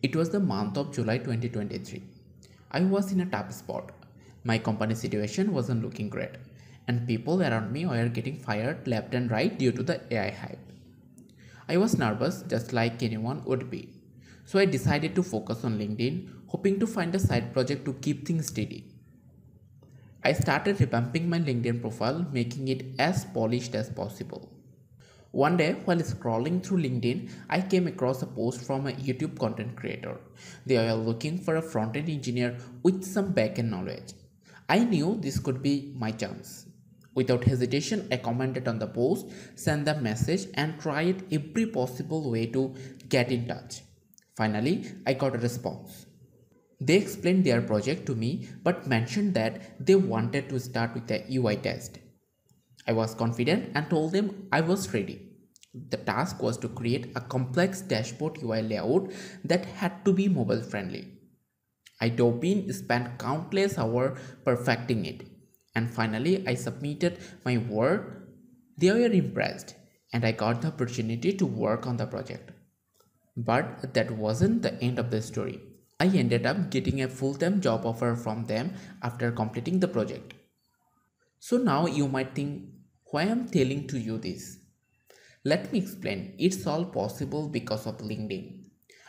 It was the month of July 2023. I was in a tough spot. My company situation wasn't looking great, and people around me were getting fired left and right due to the AI hype. I was nervous just like anyone would be. So I decided to focus on LinkedIn, hoping to find a side project to keep things steady. I started revamping my LinkedIn profile, making it as polished as possible. One day, while scrolling through LinkedIn, I came across a post from a YouTube content creator. They were looking for a front-end engineer with some back-end knowledge. I knew this could be my chance. Without hesitation, I commented on the post, sent the message, and tried every possible way to get in touch. Finally, I got a response. They explained their project to me but mentioned that they wanted to start with a UI test. I was confident and told them I was ready. The task was to create a complex dashboard UI layout that had to be mobile friendly. I dove in, spent countless hours perfecting it, and finally I submitted my work. They were impressed, and I got the opportunity to work on the project. But that wasn't the end of the story. I ended up getting a full-time job offer from them after completing the project. So now you might think, why I'm telling to you this? Let me explain. It's all possible because of LinkedIn.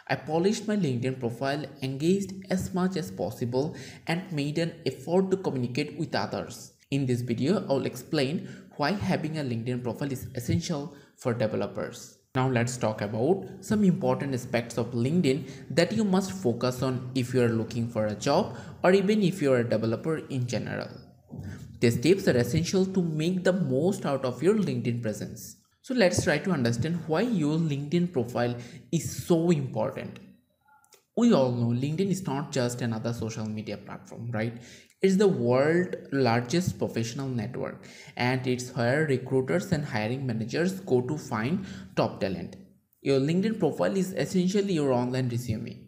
I polished my LinkedIn profile, engaged as much as possible, and made an effort to communicate with others. In this video, I'll explain why having a LinkedIn profile is essential for developers. Now let's talk about some important aspects of LinkedIn that you must focus on if you are looking for a job or even if you are a developer in general. These tips are essential to make the most out of your LinkedIn presence. So let's try to understand why your LinkedIn profile is so important. We all know LinkedIn is not just another social media platform, right? It's the world's largest professional network, and it's where recruiters and hiring managers go to find top talent. Your LinkedIn profile is essentially your online resume,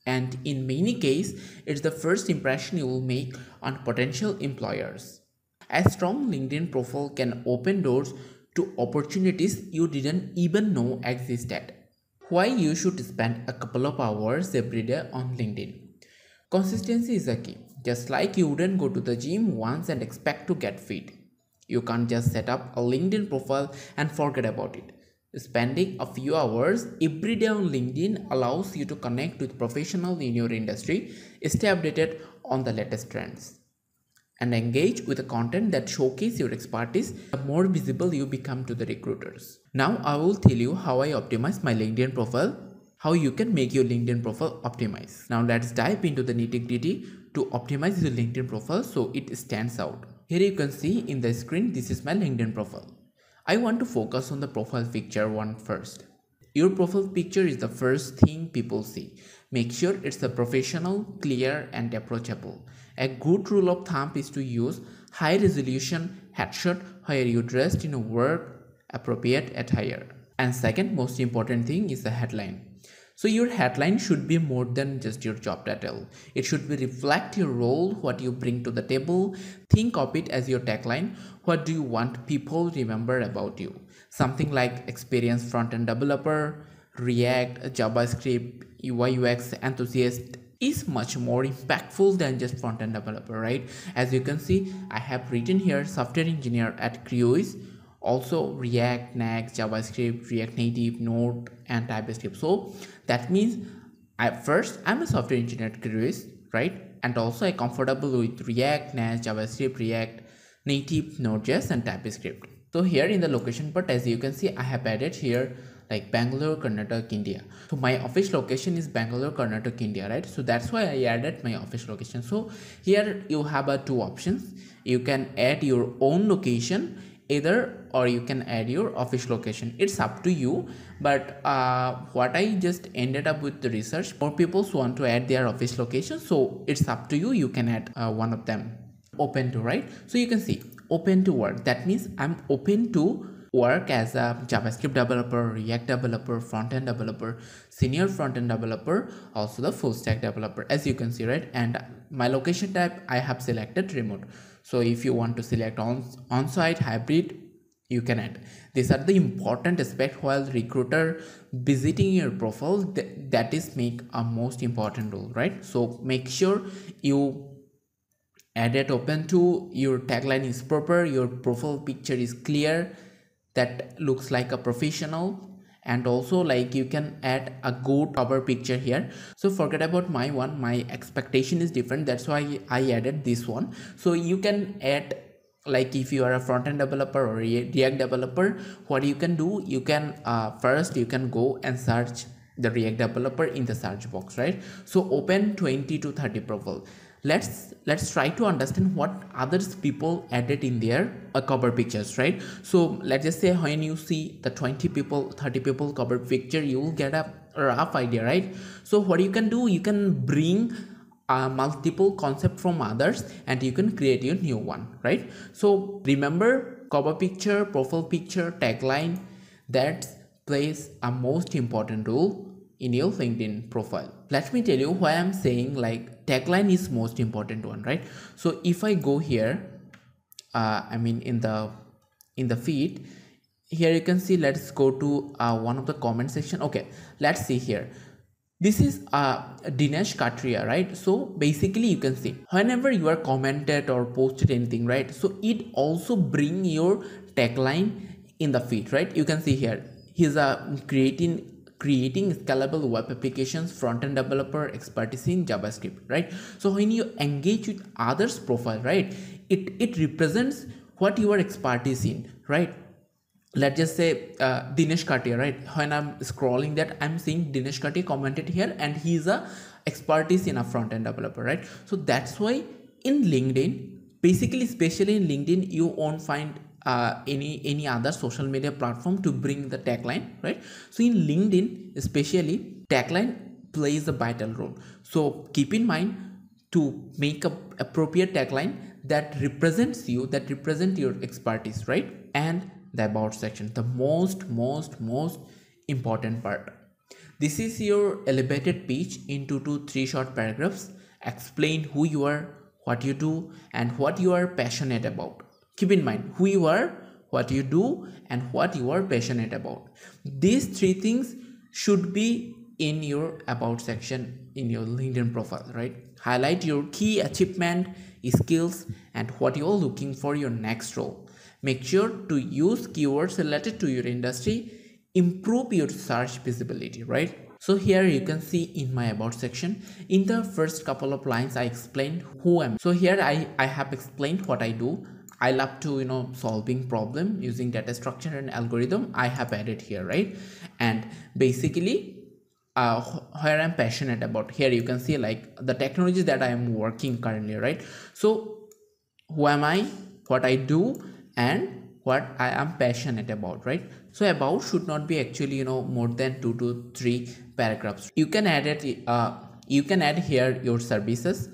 and in many cases, it's the first impression you will make on potential employers. A strong LinkedIn profile can open doors to opportunities you didn't even know existed. Why you should spend a couple of hours every day on LinkedIn? Consistency is a key. Just like you wouldn't go to the gym once and expect to get fit. You can't just set up a LinkedIn profile and forget about it. Spending a few hours every day on LinkedIn allows you to connect with professionals in your industry, stay updated on the latest trends, and engage with the content that showcase your expertise. The more visible you become to the recruiters. Now I will tell you how I optimize my LinkedIn profile, how you can make your LinkedIn profile optimize. Now let's dive into the nitty-gritty to optimize your LinkedIn profile so it stands out. Here you can see in the screen, this is my LinkedIn profile. I want to focus on the profile picture one first. Your profile picture is the first thing people see. Make sure it's a professional, clear, and approachable. A good rule of thumb is to use high resolution headshot where you dressed in a work appropriate attire. And second most important thing is the headline. So your headline should be more than just your job title. It should be reflect your role, what you bring to the table. Think of it as your tagline. What do you want people to remember about you? Something like experienced front-end developer, React, JavaScript, UI UX enthusiast is much more impactful than just front-end developer, right? As you can see, I have written here software engineer at Cruise, also React, Next, JavaScript, React Native, Node, and TypeScript. So that means I'm a software engineer at Cruise, right? And also I'm comfortable with React, Next, JavaScript, React Native, Node.js, and TypeScript. So here in the location part, as you can see, I have added here like Bangalore, Karnataka, India. So my office location is Bangalore, Karnataka, India, right? So that's why I added my office location. So here you have two options. You can add your own location either, or you can add your office location. It's up to you, but what I just ended up with the research, more people want to add their office location, so it's up to you. You can add one of them. Open to, right? So you can see open to work. That means I'm open to work as a JavaScript developer, React developer, front-end developer, senior front-end developer, also the full stack developer, as you can see, right? And my location type I have selected remote. So if you want to select on-site, hybrid, you can add. These are the important aspect while recruiter visiting your profile, that is make a most important role, right? So make sure you add it open to, your tagline is proper, your profile picture is clear, that looks like a professional, and also like you can add a good cover picture here. So forget about my one, my expectation is different, that's why I added this one. So you can add, like if you are a front-end developer or React developer, what you can do, you can first you can go and search the React developer in the search box, right? So open 20 to 30 profile. Let's try to understand what others people added in their cover pictures, right? So let's just say when you see the 20 people 30 people cover picture, you will get a rough idea, right? So what you can do, you can bring multiple concept from others and you can create your new one, right? So remember, cover picture, profile picture, tagline, that plays a most important role in your LinkedIn profile. Let me tell you why I'm saying like tagline is most important one, right? So if I go here, I mean in the feed, here you can see, let's go to one of the comment section. Okay, let's see here. This is Dinesh Katria, right? So basically you can see whenever you are commented or posted anything, right? So it also bring your tagline in the feed, right? You can see here he's creating scalable web applications, front-end developer, expertise in JavaScript, right? So when you engage with others profile, right, it represents what your expertise in, right? Let's just say Dinesh Katia, right? When I'm scrolling that, I'm seeing Dinesh Katia commented here and he's a expertise in a front-end developer, right? So that's why in LinkedIn, basically especially in LinkedIn, you won't find any other social media platform to bring the tagline, right? So in LinkedIn especially, tagline plays a vital role. So keep in mind to make a appropriate tagline that represents you, that represent your expertise, right? And the about section, the most important part. This is your elevated pitch in 2 to 3 short paragraphs. Explain who you are, what you do, and what you are passionate about. Keep in mind who you are, what you do, and what you are passionate about. These 3 things should be in your about section in your LinkedIn profile, right? Highlight your key achievement, skills, and what you're looking for your next role. Make sure to use keywords related to your industry. Improve your search visibility, right? So here you can see in my about section, in the first couple of lines, I explained who I am. So here I have explained what I do. I love to, solving problem using data structure and algorithm. I have added here, right? And basically, where I'm passionate about, here you can see like the technologies that I am working currently, right? So who am I, what I do, and what I am passionate about, right? So about should not be actually more than 2 to 3 paragraphs. You can add it you can add here your services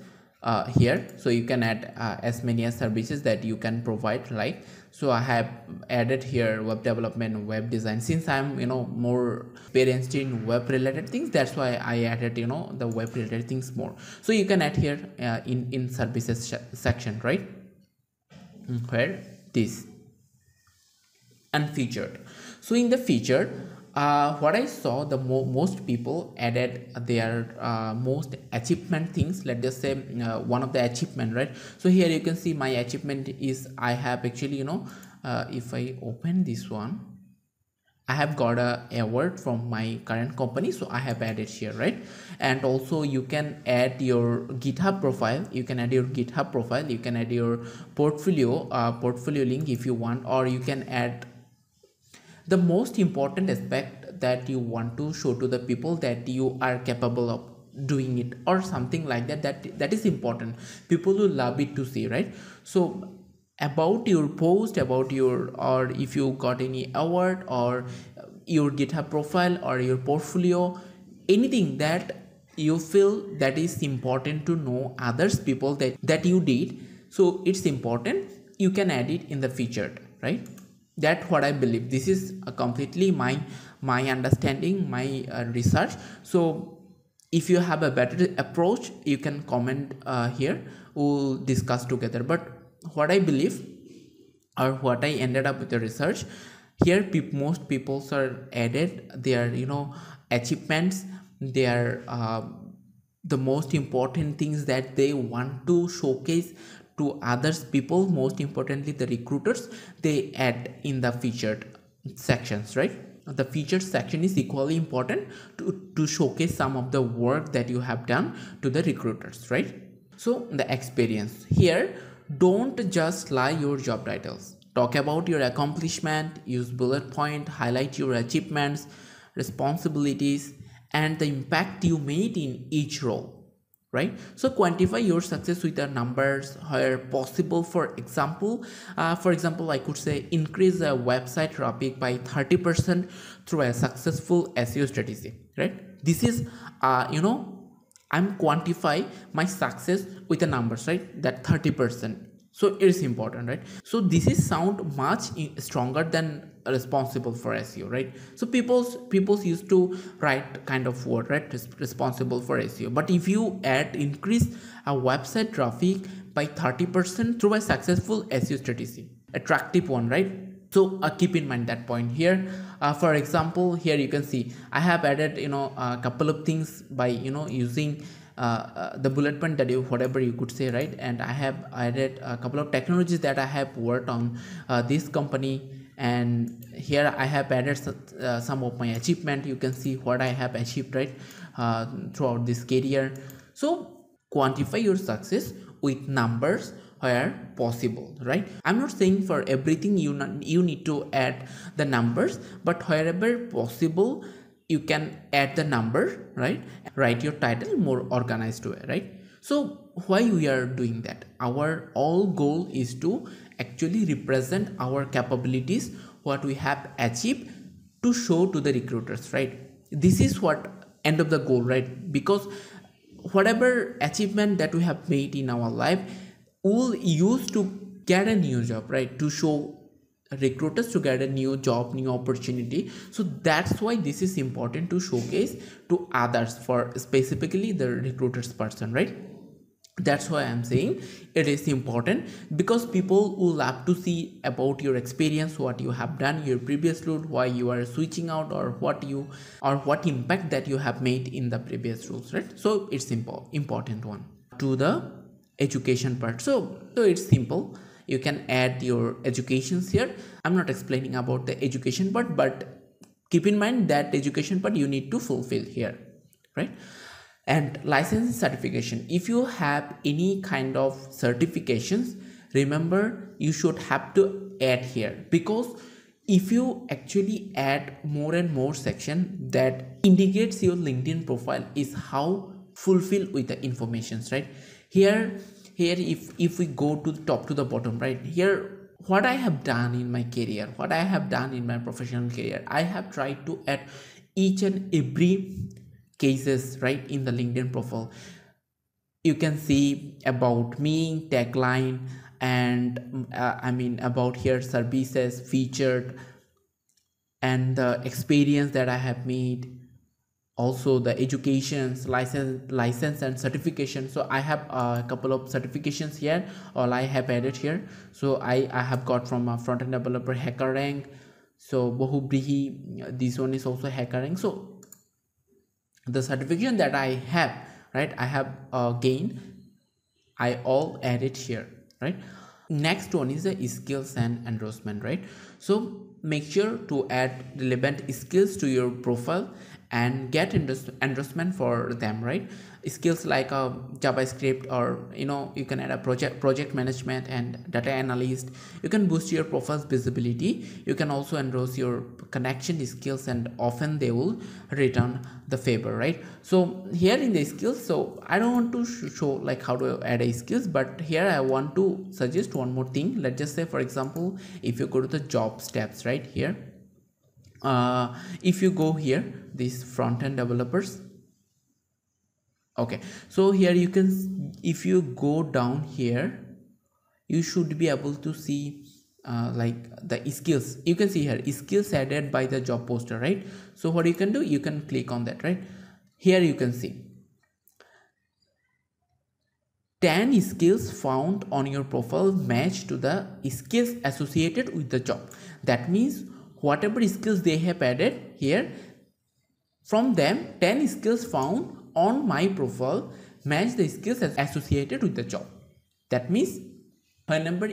here, so you can add as many as services that you can provide, like, so I have added here web development, web design. Since I'm more experienced in web related things, that's why I added the web related things more. So you can add here in services section, right, where this unfeatured. So in the featured, what I saw, the most people added their most achievement things. Let's just say one of the achievement, right? So here you can see my achievement is I have actually if I open this one, I have got a award from my current company, so I have added here, right? And also you can add your GitHub profile. You can add your GitHub profile. You can add your portfolio link if you want, or you can add the most important aspect that you want to show to the people that you are capable of doing it, or something like that. That is important. People will love it to see, right? So about your post, about your, or if you got any award, or your GitHub profile or your portfolio, anything that you feel that is important to know others people that you did, so it's important, you can add it in the featured, right? That's what I believe. This is completely my understanding, my research. So if you have a better approach, you can comment here, we'll discuss together. But what I believe, or what I ended up with the research. Here most people are added their achievements, their the most important things that they want to showcase to others people, most importantly the recruiters, they add in the featured sections, right? The featured section is equally important to showcase some of the work that you have done to the recruiters, right? So the experience here, don't just lie your job titles. Talk about your accomplishment, use bullet point, highlight your achievements, responsibilities, and the impact you made in each role, right? So quantify your success with the numbers where possible. For example, I could say increase the website traffic by 30% through a successful SEO strategy, right? This is I'm quantify my success with the numbers, right? That 30%. So it is important, right? So this is sound much stronger than responsible for SEO, right? So people's used to write kind of word, right? Responsible for SEO. But if you add increase a website traffic by 30% through a successful SEO strategy, attractive one, right? So keep in mind that point here. For example, here you can see I have added a couple of things by using the bullet point that you whatever you could say, right? And I have added a couple of technologies that I have worked on this company, and here I have added some of my achievement. You can see what I have achieved, right, throughout this career. So quantify your success with numbers where possible, right? I'm not saying for everything you need to add the numbers, but wherever possible you can add the number, right? Write your title more organized way, right? So why we are doing that? Our all goal is to actually represent our capabilities, what we have achieved, to show to the recruiters, right? This is what end of the goal, right? Because whatever achievement that we have made in our life, we'll use to get a new job, right? To show recruiters to get a new job, new opportunity. So that's why this is important to showcase to others, for specifically the recruiters person, right? That's why I'm saying it is important, because people will love to see about your experience, what you have done, your previous route, why you are switching out, or what impact that you have made in the previous roles, right? So it's important one. To the education part, so it's simple. You can add your educations here. I'm not explaining about the education part, but keep in mind that education part you need to fulfill here, right? And license certification, if you have any kind of certifications, remember you should have to add here, because if you actually add more and more section, that indicates your LinkedIn profile is how fulfilled with the informations, right? Here if we go to the top to the bottom, right, here what I have done in my career, what I have done in my professional career, I have tried to add each and every cases, right, in the LinkedIn profile. You can see about me, tagline, and about here services featured, and the experience that I have made, also the educations, license and certification. So I have a couple of certifications here, all I have added here. So I have got from a front-end developer HackerRank, so Bohubrihi, this one is also HackerRank. So the certification that I have, right, I have gained, I all added here, right? Next one is the skills and endorsement, right? So make sure to add relevant skills to your profile and get endorsement for them, right? Skills like JavaScript, or you can add a project management and data analyst. You can boost your profile's visibility. You can also endorse your connection skills, and often they will return the favor, right? So here in the skills, so I don't want to show like how to add a skills, but here I want to suggest one more thing. Let's just say, for example, if you go to the jobs tabs, right here, if you go here, these front-end developers, okay, so here you can, if you go down here, you should be able to see like the skills. You can see here skills added by the job poster, right? So what you can do, you can click on that, right? Here you can see 10 skills found on your profile match to the skills associated with the job. That means whatever skills they have added here, from them 10 skills found on my profile match the skills associated with the job. That means whenever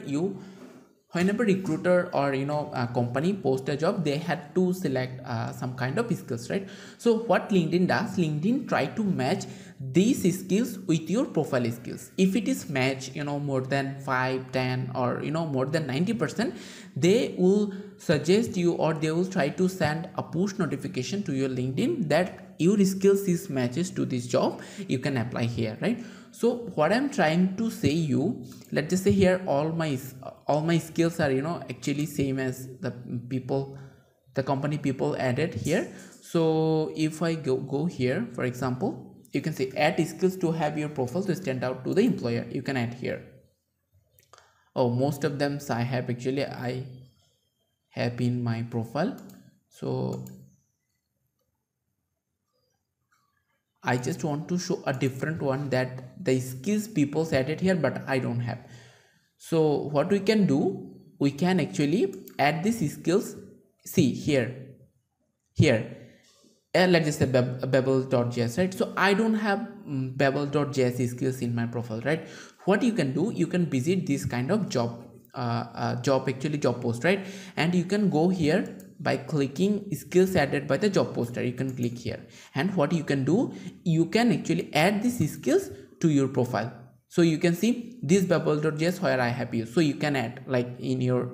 recruiter or a company post a job, they had to select some kind of skills, right? So what LinkedIn does, LinkedIn try to match these skills with your profile skills. If it is match more than 5, 10, or more than 90%, they will suggest you, or they will try to send a push notification to your LinkedIn that your skills is matches to this job, you can apply here, right? So what I'm trying to say you, let's just say here all my skills are actually same as the company people added here. So if I go here, for example, you can say add skills to have your profile to stand out to the employer. You can add here. Oh, most of them I have in my profile. So I just want to show a different one that the skills people added here, but I don't have. So what we can do, we can actually add these skills. See here, let's just say babel.js, right? So I don't have babel.js skills in my profile, right? What you can do, you can visit this kind of job post, right? And you can go here by clicking skills added by the job poster. You can click here, and what you can do, you can actually add these skills to your profile. So you can see this babel.js where I have used. So you can add, like in your,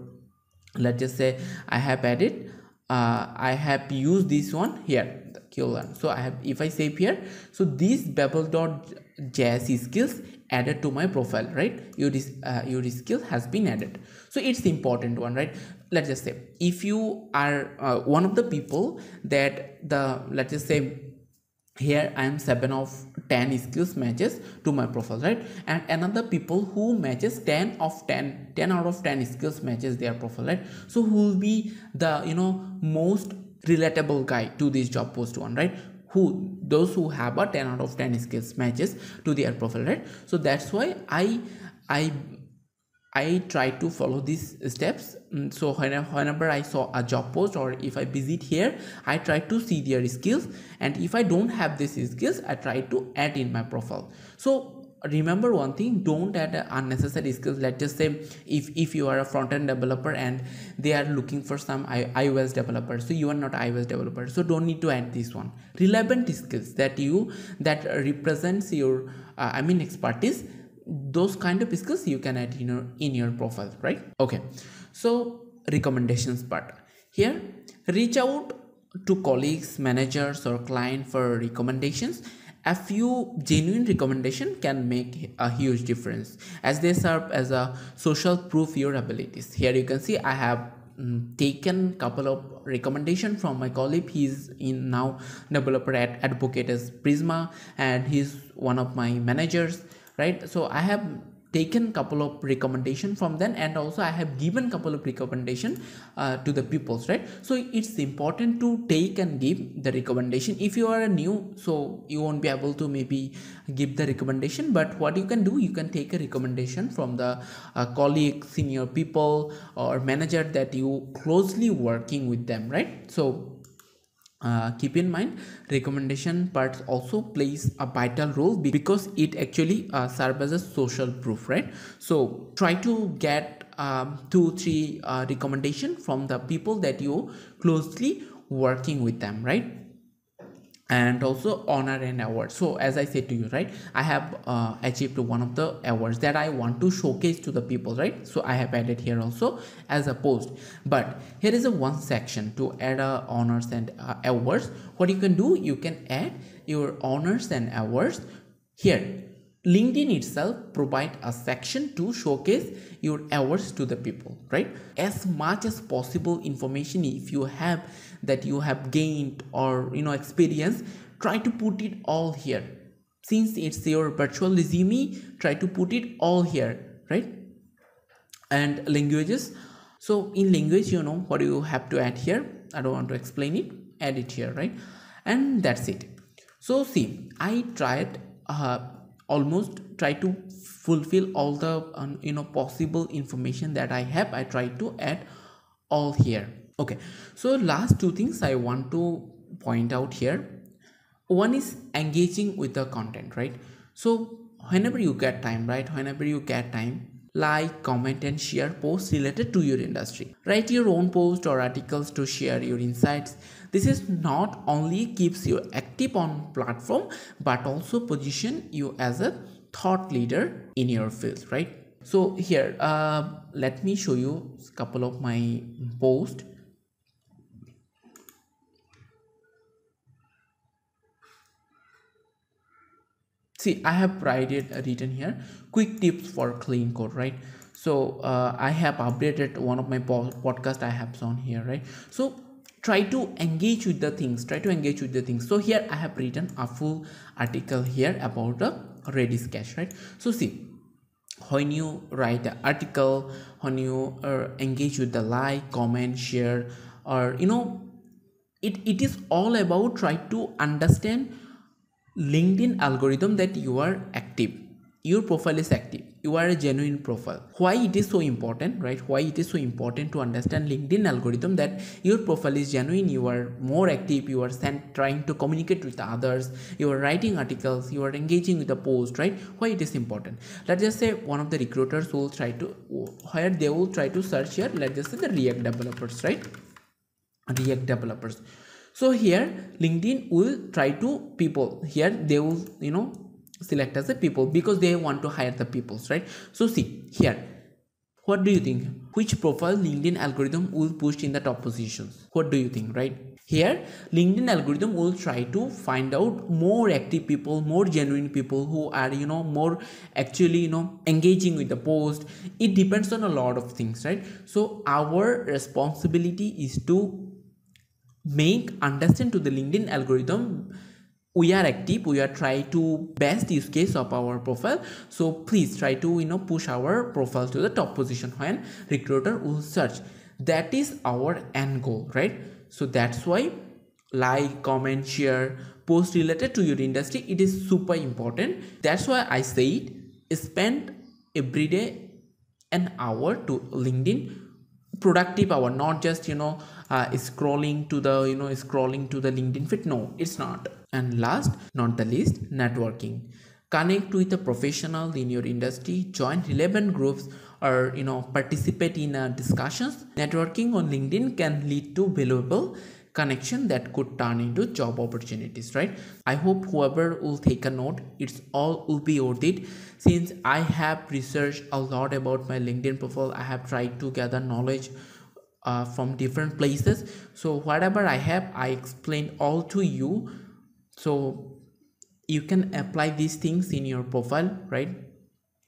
let's just say I have added I have used this one here, the QLearn. So I have, if I save here, so this babel.js skills added to my profile, right? Your skill has been added. So it's the important one, right? Let's just say if you are one of the people that let's just say here I am 7 of 10 skills matches to my profile, right? And another people who matches 10 out of 10 skills matches their profile, right? So who will be the most relatable guy to this job post one, right? Those who have a 10 out of 10 skills matches to their profile, right? So that's why I try to follow these steps. So whenever I saw a job post, or if I visit here, I try to see their skills, and if I don't have these skills, I try to add in my profile. So remember one thing, don't add unnecessary skills. Let's just say if you are a front-end developer and they are looking for some iOS developer, so you are not iOS developer, so don't need to add this one. Relevant skills that represents your expertise, those kind of skills you can add in your profile, right? Okay, so recommendations part. Here, reach out to colleagues, managers, or client for recommendations. A few genuine recommendation can make a huge difference, as they serve as a social proof your abilities. Here you can see I have taken couple of recommendation from my colleague. He's in now developer at advocate as Prisma, and he's one of my managers, right? So I have taken couple of recommendation from them, and also I have given couple of recommendation to the peoples, right? So it's important to take and give the recommendation. If you are new, so you won't be able to maybe give the recommendation, but what you can do, you can take a recommendation from the colleague, senior people, or manager that you closely working with them, right? So keep in mind, recommendation part also plays a vital role because it actually serves as a social proof, right? So try to get 2-3 recommendation from the people that you closely working with them, right? And also honor and award. So as I said to you, right, I have achieved one of the awards that I want to showcase to the people, right? So I have added here also as a post. But here is a one section to add honors and awards. What you can do, you can add your honors and awards here. LinkedIn itself provide a section to showcase your awards to the people, right? As much as possible information, if you have that you have gained or experience, try to put it all here. Since it's your virtual resume, try to put it all here, right? And languages. So in language, what you have to add here. I don't want to explain it. Add it here, right? And that's it. So see, I tried almost try to fulfill all the possible information that I have. I try to add all here. Okay, so last two things I want to point out here. One is engaging with the content, right? So whenever you get time, right, whenever you get time, like, comment and share posts related to your industry. Write your own posts or articles to share your insights. This is not only keeps you active on platform but also position you as a thought leader in your field, right? So here let me show you a couple of my posts. See, I have written here quick tips for clean code, right? So I have updated one of my podcast I have shown here, right? So try to engage with the things, so here I have written a full article here about the Redis cache, right? So see, when you write the article, when you engage with the like, comment, share, or it is all about try to understand LinkedIn algorithm that you are active, your profile is active, you are a genuine profile. Why it is so important, right? Why it is so important to understand LinkedIn algorithm that your profile is genuine, you are more active, you are trying to communicate with others, you are writing articles, you are engaging with the post, right? Why it is important? Let's just say one of the recruiters will try to, where they will try to search here, let's just say the React developers, right? React developers. So here LinkedIn will try to people, here they will select as a people because they want to hire the peoples, right? So see here, what do you think, which profile LinkedIn algorithm will push in the top positions? What do you think, right? Here LinkedIn algorithm will try to find out more active people, more genuine people who are more actually engaging with the post. It depends on a lot of things, right? So our responsibility is to make understand to the LinkedIn algorithm we are active, we are trying to best use case of our profile. So please try to push our profile to the top position when recruiter will search. That is our end goal, right? So that's why like, comment, share, post related to your industry, it is super important. That's why I say it, spend every day an hour to LinkedIn, productive hour, not just scrolling to the scrolling to the LinkedIn feed. No, it's not. And last not the least, networking. Connect with a professional in your industry, join relevant groups, or participate in discussions. Networking on LinkedIn can lead to valuable connection that could turn into job opportunities, right? I hope whoever will take a note, it's all will be worth it. Since I have researched a lot about my LinkedIn profile, I have tried to gather knowledge from different places. So whatever I have, I explained all to you, so you can apply these things in your profile, right?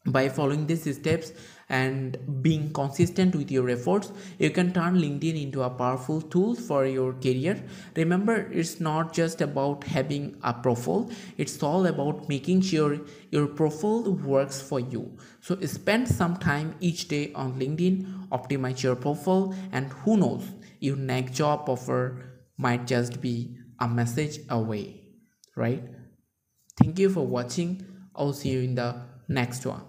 By following these steps and being consistent with your efforts, you can turn LinkedIn into a powerful tool for your career. Remember, it's not just about having a profile, it's all about making sure your profile works for you. So spend some time each day on LinkedIn, optimize your profile, and who knows, your next job offer might just be a message away, right? Thank you for watching. I'll see you in the next one.